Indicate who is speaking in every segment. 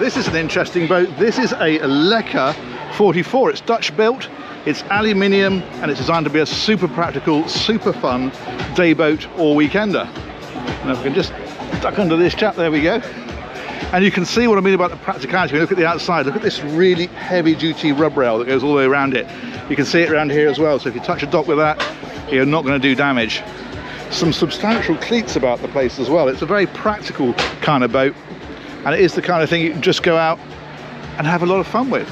Speaker 1: this is an interesting boat. This is a Lekker 44. It's Dutch built, it's aluminium, and it's designed to be a super practical, super fun day boat or weekender. Now if we can just duck under this chap, there we go. And you can see what I mean about the practicality. When you look at the outside, look at this really heavy duty rub rail that goes all the way around it. You can see it around here as well, so if you touch a dock with that, you're not going to do damage. Some substantial cleats about the place as well. It's a very practical kind of boat, and it is the kind of thing you can just go out and have a lot of fun with.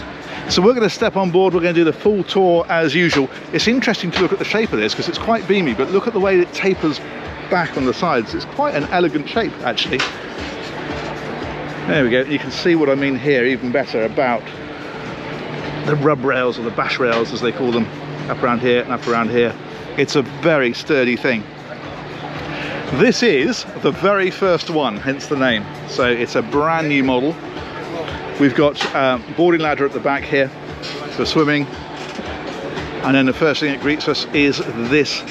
Speaker 1: So we're going to step on board, we're going to do the full tour as usual. It's interesting to look at the shape of this because it's quite beamy, but look at the way it tapers back on the sides. It's quite an elegant shape actually. There we go, you can see what I mean here even better about the rub rails, or the bash rails as they call them, up around here and up around here. It's a very sturdy thing. This is the very first one, hence the name. So it's a brand new model. We've got boarding ladder at the back here for swimming, and then the first thing that greets us is this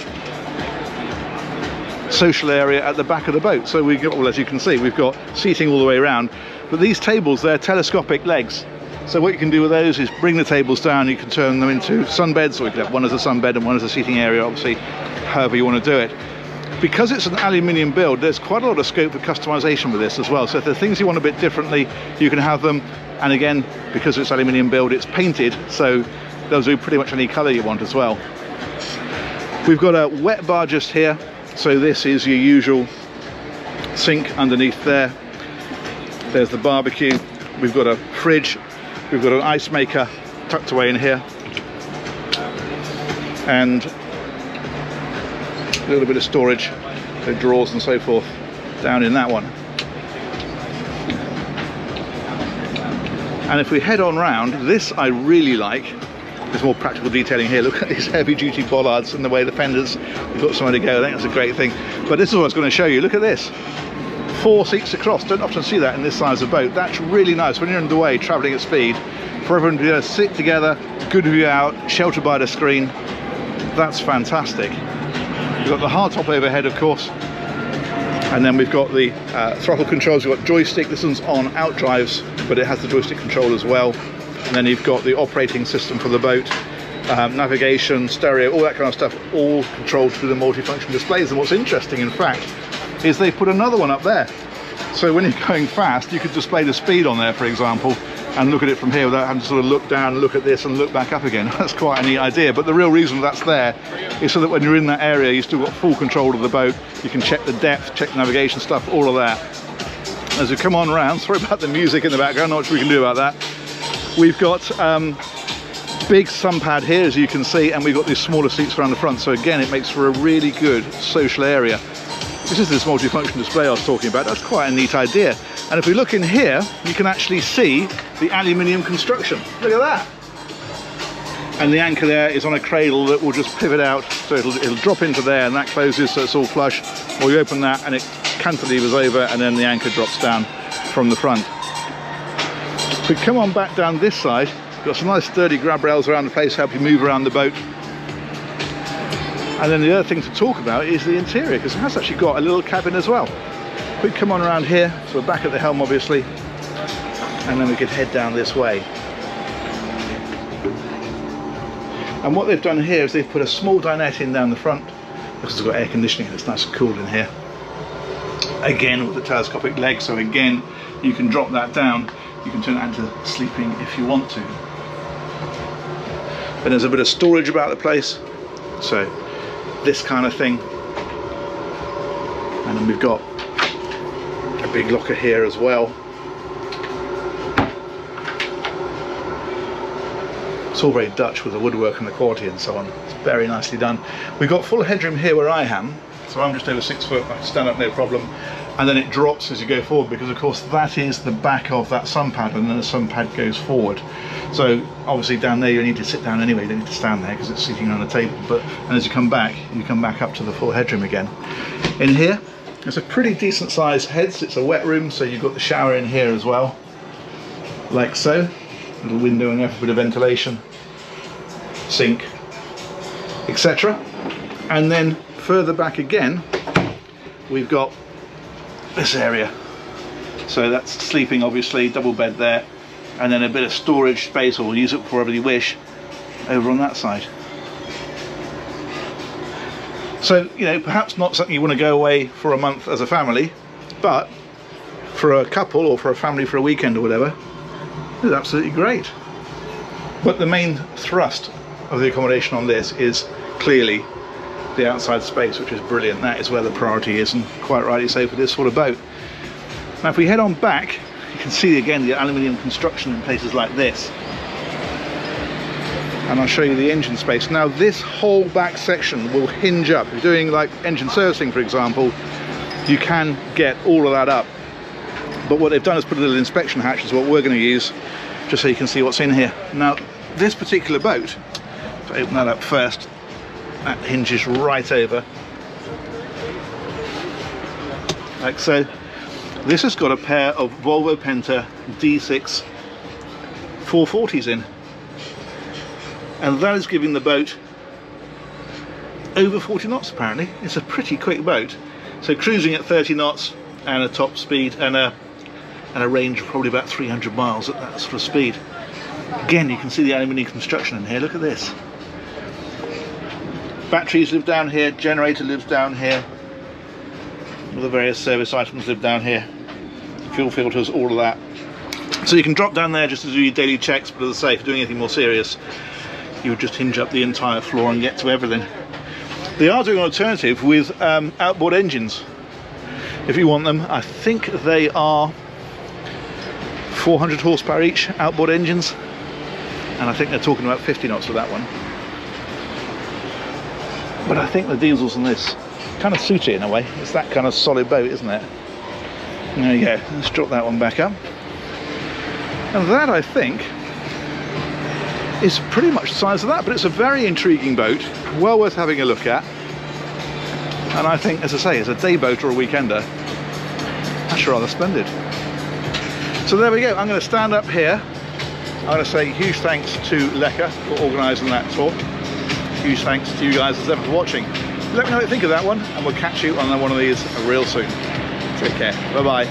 Speaker 1: social area at the back of the boat. So we got, well, as you can see, we've got seating all the way around, but these tables, they're telescopic legs. So what you can do with those is bring the tables down, you can turn them into sunbeds, or you can have one as a sunbed and one as a seating area, obviously, however you want to do it. Because it's an aluminium build, there's quite a lot of scope for customization with this as well. So if there are things you want a bit differently, you can have them. And again, because it's aluminium build, it's painted, so they'll do pretty much any color you want as well. We've got a wet bar just here. So this is your usual sink underneath there. There's the barbecue. We've got a fridge. We've got an ice maker tucked away in here. And a little bit of storage, so drawers and so forth down in that one. And if we head on round, this I really like. There's more practical detailing here. Look at these heavy duty bollards and the way the fenders have got somewhere to go. I think that's a great thing. But this is what I was going to show you. Look at this. 4 seats across. Don't often see that in this size of boat. That's really nice when you're underway traveling at speed, for everyone to be able to sit together, good view out, sheltered by the screen. That's fantastic. We've got the hardtop overhead, of course, and then we've got the throttle controls. We've got joystick. This one's on out drives, but it has the joystick control as well. And then you've got the operating system for the boat, navigation, stereo, all that kind of stuff, all controlled through the multifunction displays. And what's interesting, in fact, is they put another one up there. So when you're going fast, you could display the speed on there, for example, and look at it from here without having to sort of look down, look at this and look back up again. That's quite a neat idea. But the real reason that's there is so that when you're in that area, you've still got full control of the boat. You can check the depth, check the navigation stuff, all of that. As we come on round, sorry about the music in the background, not much we can do about that. We've got big sun pad here, as you can see, and we've got these smaller seats around the front. So again, it makes for a really good social area. This is this multifunction display I was talking about. That's quite a neat idea. And if we look in here, you can actually see the aluminium construction. Look at that. And the anchor there is on a cradle that will just pivot out. So it'll drop into there, and that closes so it's all flush. Or you open that and it cantilevers over, and then the anchor drops down from the front. If we come on back down this side, we've got some nice sturdy grab rails around the place to help you move around the boat. And then the other thing to talk about is the interior, because it has actually got a little cabin as well. We come on around here, so we're back at the helm obviously, and then we could head down this way. And what they've done here is they've put a small dinette in down the front, because it's got air conditioning and it's nice and cool in here. Again with the telescopic leg, so again you can drop that down, you can turn it into sleeping if you want to. And there's a bit of storage about the place, so this kind of thing. And then we've got a big locker here as well. It's all very Dutch with the woodwork and the quality and so on. It's very nicely done. We've got full headroom here where I am, so I'm just over 6 foot, I can stand up no problem. And then it drops as you go forward, because of course that is the back of that sun pad, and then the sun pad goes forward. So obviously down there you need to sit down anyway, you don't need to stand there because it's sitting on a table. And as you come back up to the full headroom again. In here, it's a pretty decent sized heads. It's a wet room, so you've got the shower in here as well, like so. Little window in there for a bit of ventilation, sink, etc. And then further back again, we've got this area. So that's sleeping, obviously, double bed there, and then a bit of storage space, or we'll use it for whatever you wish, over on that side. So, you know, perhaps not something you want to go away for a month as a family, but for a couple or for a family for a weekend or whatever, it's absolutely great. But the main thrust of the accommodation on this is clearly the outside space, which is brilliant. That is where the priority is, and quite rightly so for this sort of boat. Now if we head on back, you can see again the aluminium construction in places like this, and I'll show you the engine space. Now this whole back section will hinge up. If you're doing like engine servicing, for example, you can get all of that up, but what they've done is put a little inspection hatch, is what we're going to use, just so you can see what's in here. Now this particular boat, if I open that up first, that hinges right over like so. This has got a pair of Volvo Penta D6 440s in, and that is giving the boat over 40 knots apparently. It's a pretty quick boat, so cruising at 30 knots and a top speed and a range of probably about 300 miles at that sort of speed. Again, you can see the aluminium construction in here. Look at this. Batteries live down here, generator lives down here, all the various service items live down here, fuel filters, all of that. So you can drop down there just to do your daily checks, but as I say, if you're doing anything more serious, you would just hinge up the entire floor and get to everything. They are doing an alternative with outboard engines, if you want them. I think they are 400 horsepower each, outboard engines, and I think they're talking about 50 knots for that one. But I think the diesels on this kind of suit it in a way. It's that kind of solid boat, isn't it? There you go. Let's drop that one back up. And that, I think, is pretty much the size of that, but it's a very intriguing boat, well worth having a look at. And I think, as I say, as a day boat or a weekender, that's rather splendid. So there we go. I'm going to stand up here. I'm going to say huge thanks to Lekker for organising that tour. Huge thanks to you guys as ever for watching. Let me know what you think of that one, and we'll catch you on one of these real soon. Take care. Bye bye.